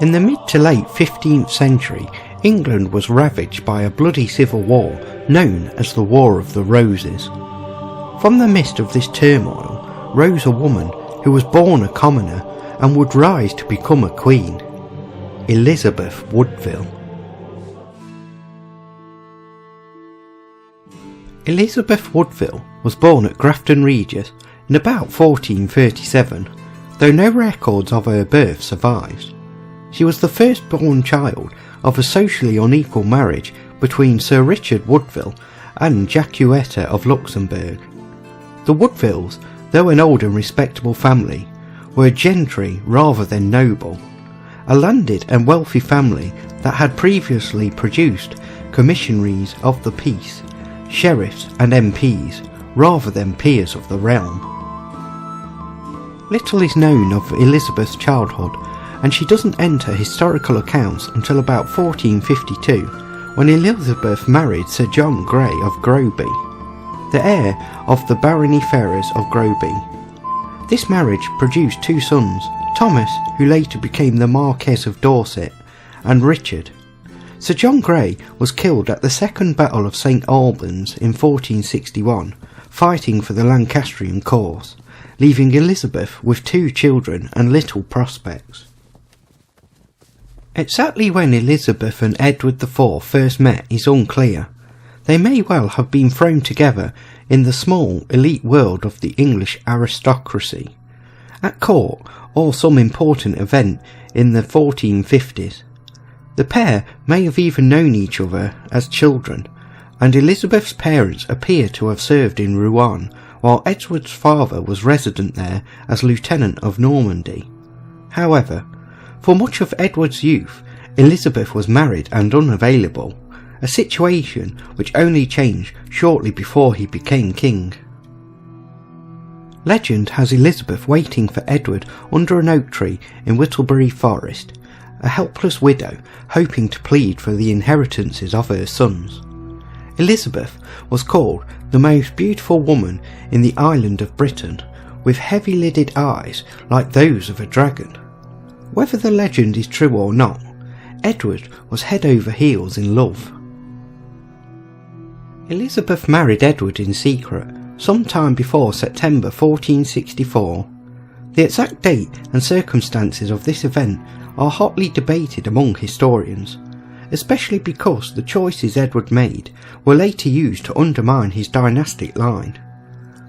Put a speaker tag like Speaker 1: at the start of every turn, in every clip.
Speaker 1: In the mid to late 15th century, England was ravaged by a bloody civil war known as the War of the Roses. From the midst of this turmoil rose a woman who was born a commoner and would rise to become a queen, Elizabeth Woodville. Elizabeth Woodville was born at Grafton Regis in about 1437, though no records of her birth survives. She was the firstborn child of a socially unequal marriage between Sir Richard Woodville and Jacquetta of Luxembourg. The Woodvilles, though an old and respectable family, were gentry rather than noble, a landed and wealthy family that had previously produced commissaries of the peace, sheriffs and MPs, rather than peers of the realm. Little is known of Elizabeth's childhood, and she doesn't enter historical accounts until about 1452, when Elizabeth married Sir John Grey of Groby, the heir of the Barony Ferrers of Groby. This marriage produced two sons, Thomas, who later became the Marquess of Dorset, and Richard. Sir John Grey was killed at the Second Battle of St Albans in 1461, fighting for the Lancastrian cause, leaving Elizabeth with two children and little prospects. Exactly when Elizabeth and Edward IV first met is unclear. They may well have been thrown together in the small, elite world of the English aristocracy, at court or some important event in the 1450s. The pair may have even known each other as children, and Elizabeth's parents appear to have served in Rouen, while Edward's father was resident there as Lieutenant of Normandy. However, for much of Edward's youth, Elizabeth was married and unavailable, a situation which only changed shortly before he became king. Legend has Elizabeth waiting for Edward under an oak tree in Whittlebury Forest, a helpless widow hoping to plead for the inheritances of her sons. Elizabeth was called the most beautiful woman in the island of Britain, with heavy-lidded eyes like those of a dragon. Whether the legend is true or not, Edward was head over heels in love. Elizabeth married Edward in secret sometime before September 1464. The exact date and circumstances of this event are hotly debated among historians, especially because the choices Edward made were later used to undermine his dynastic line.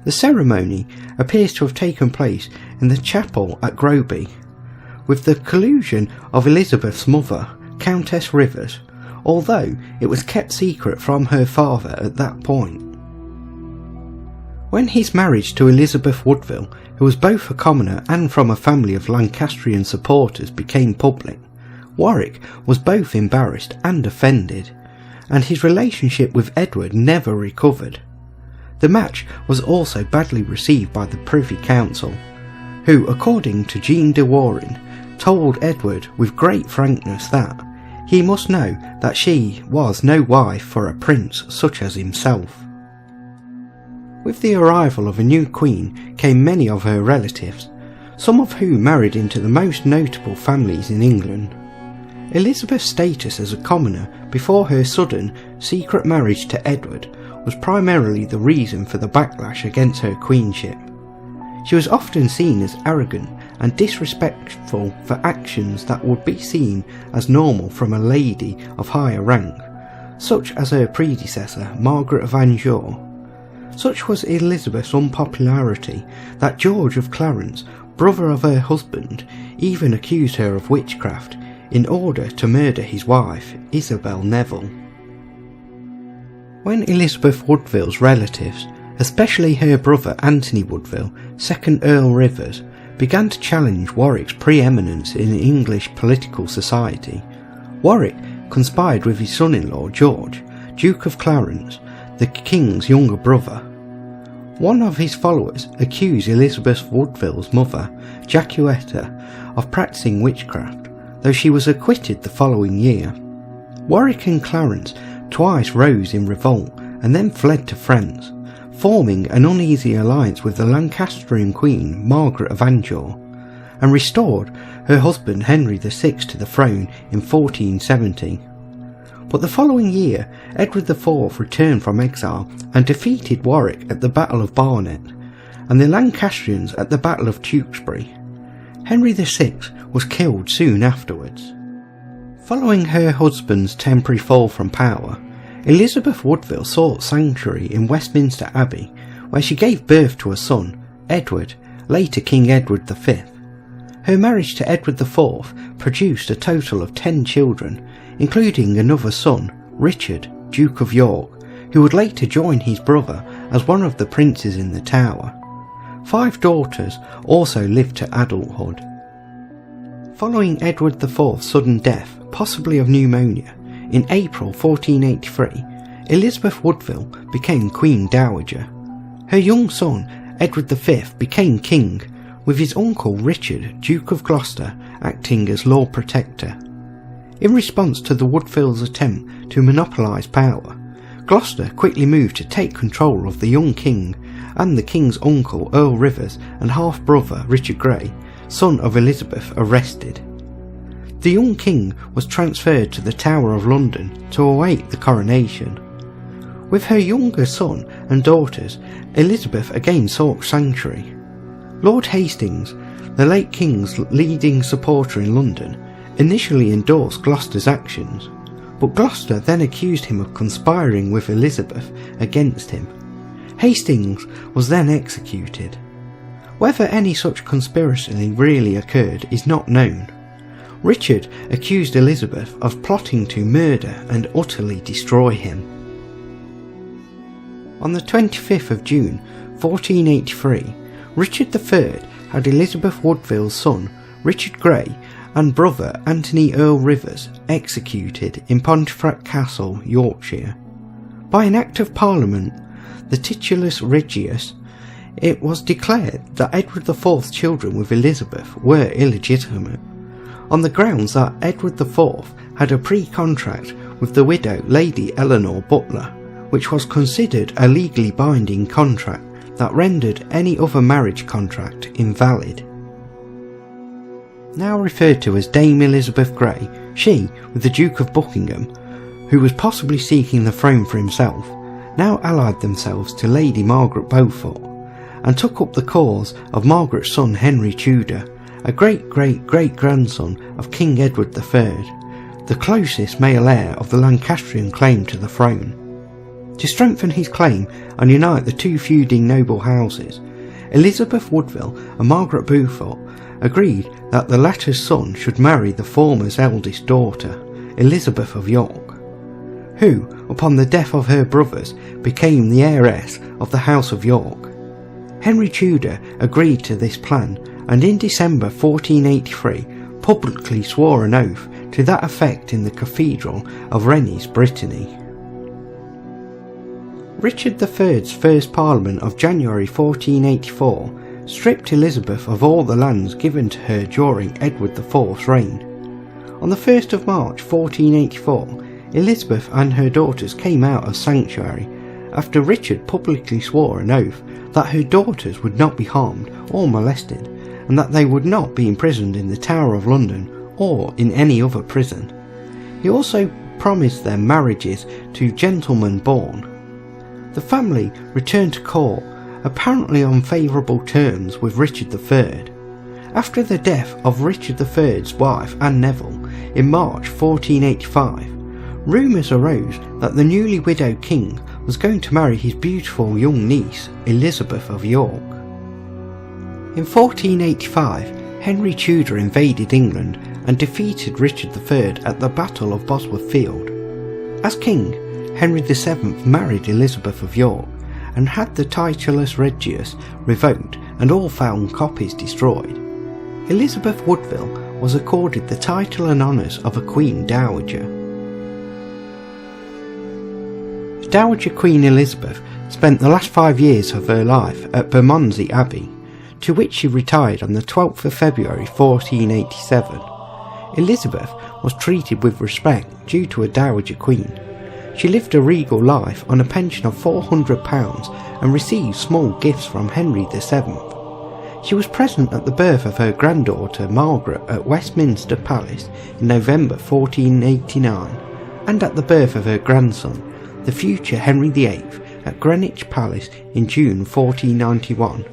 Speaker 1: The ceremony appears to have taken place in the chapel at Groby, with the collusion of Elizabeth's mother, Countess Rivers, although it was kept secret from her father at that point. When his marriage to Elizabeth Woodville, who was both a commoner and from a family of Lancastrian supporters, became public, Warwick was both embarrassed and offended, and his relationship with Edward never recovered. The match was also badly received by the Privy Council, who, according to Jean de Warren, told Edward with great frankness that he must know that she was no wife for a prince such as himself. With the arrival of a new queen came many of her relatives, some of whom married into the most notable families in England. Elizabeth's status as a commoner before her sudden, secret marriage to Edward was primarily the reason for the backlash against her queenship. She was often seen as arrogant and disrespectful for actions that would be seen as normal from a lady of higher rank, such as her predecessor, Margaret of Anjou. Such was Elizabeth's unpopularity that George of Clarence, brother of her husband, even accused her of witchcraft in order to murder his wife, Isabel Neville. When Elizabeth Woodville's relatives, especially her brother Anthony Woodville, 2nd Earl Rivers, began to challenge Warwick's preeminence in English political society, Warwick conspired with his son-in-law George, Duke of Clarence, the king's younger brother. One of his followers accused Elizabeth Woodville's mother, Jacquetta, of practicing witchcraft, though she was acquitted the following year. Warwick and Clarence twice rose in revolt and then fled to France, forming an uneasy alliance with the Lancastrian queen Margaret of Anjou, and restored her husband Henry VI to the throne in 1470. But the following year, Edward IV returned from exile and defeated Warwick at the Battle of Barnet, and the Lancastrians at the Battle of Tewkesbury. Henry VI was killed soon afterwards. Following her husband's temporary fall from power, Elizabeth Woodville sought sanctuary in Westminster Abbey, where she gave birth to a son, Edward, later King Edward V. Her marriage to Edward IV produced a total of 10 children, including another son, Richard, Duke of York, who would later join his brother as one of the princes in the Tower. 5 daughters also lived to adulthood. Following Edward IV's sudden death, possibly of pneumonia, in April 1483, Elizabeth Woodville became Queen Dowager. Her young son, Edward V, became king, with his uncle Richard, Duke of Gloucester, acting as Lord Protector. In response to the Woodvilles' attempt to monopolise power, Gloucester quickly moved to take control of the young king and the king's uncle Earl Rivers and half-brother Richard Grey, son of Elizabeth, arrested. The young king was transferred to the Tower of London to await the coronation. With her younger son and daughters, Elizabeth again sought sanctuary. Lord Hastings, the late king's leading supporter in London, initially endorsed Gloucester's actions, but Gloucester then accused him of conspiring with Elizabeth against him. Hastings was then executed. Whether any such conspiracy really occurred is not known. Richard accused Elizabeth of plotting to murder and utterly destroy him. On the 25th of June 1483, Richard III had Elizabeth Woodville's son, Richard Grey, and brother Anthony Earl Rivers executed in Pontefract Castle, Yorkshire. By an Act of Parliament, the Titulus Regius, it was declared that Edward IV's children with Elizabeth were illegitimate, on the grounds that Edward IV had a pre-contract with the widow Lady Eleanor Butler, which was considered a legally binding contract that rendered any other marriage contract invalid. Now referred to as Dame Elizabeth Grey, she, with the Duke of Buckingham, who was possibly seeking the throne for himself, now allied themselves to Lady Margaret Beaufort, and took up the cause of Margaret's son Henry Tudor, a great-great-great-grandson of King Edward III, the closest male heir of the Lancastrian claim to the throne. To strengthen his claim and unite the two feuding noble houses, Elizabeth Woodville and Margaret Beaufort agreed that the latter's son should marry the former's eldest daughter, Elizabeth of York, who, upon the death of her brothers, became the heiress of the House of York. Henry Tudor agreed to this plan, and in December 1483 publicly swore an oath to that effect in the Cathedral of Rennes, Brittany. Richard III's first Parliament of January 1484 stripped Elizabeth of all the lands given to her during Edward IV's reign. On the 1st of March 1484, Elizabeth and her daughters came out of sanctuary after Richard publicly swore an oath that her daughters would not be harmed or molested, and that they would not be imprisoned in the Tower of London or in any other prison. He also promised them marriages to gentlemen born. The family returned to court, apparently on favourable terms with Richard III. After the death of Richard III's wife Anne Neville in March 1485, rumours arose that the newly widowed king was going to marry his beautiful young niece, Elizabeth of York. In 1485, Henry Tudor invaded England and defeated Richard III at the Battle of Bosworth Field. As king, Henry VII married Elizabeth of York and had the Titulus Regius revoked and all found copies destroyed. Elizabeth Woodville was accorded the title and honours of a Queen Dowager. Dowager Queen Elizabeth spent the last 5 years of her life at Bermondsey Abbey, to which she retired on the 12th of February 1487. Elizabeth was treated with respect due to a Dowager Queen. She lived a regal life on a pension of £400 and received small gifts from Henry VII. She was present at the birth of her granddaughter Margaret at Westminster Palace in November 1489, and at the birth of her grandson, the future Henry VIII, at Greenwich Palace in June 1491.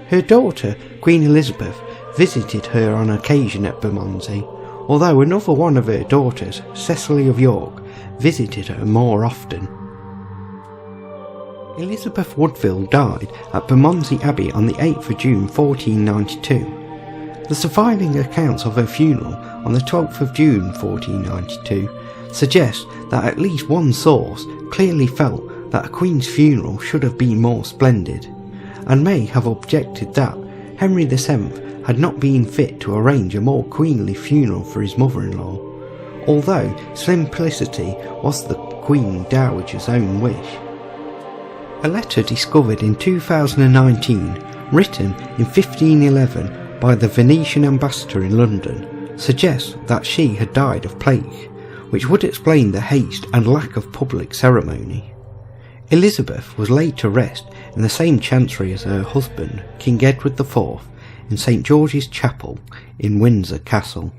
Speaker 1: Her daughter, Queen Elizabeth, visited her on occasion at Bermondsey, although another one of her daughters, Cecily of York, visited her more often. Elizabeth Woodville died at Bermondsey Abbey on the 8th of June 1492. The surviving accounts of her funeral on the 12th of June 1492 suggest that at least one source clearly felt that a queen's funeral should have been more splendid, and may have objected that Henry VII had not been fit to arrange a more queenly funeral for his mother-in-law, although simplicity was the Queen Dowager's own wish. A letter discovered in 2019, written in 1511 by the Venetian ambassador in London, suggests that she had died of plague, which would explain the haste and lack of public ceremony. Elizabeth was laid to rest in the same chancery as her husband, King Edward IV, in St George's Chapel in Windsor Castle.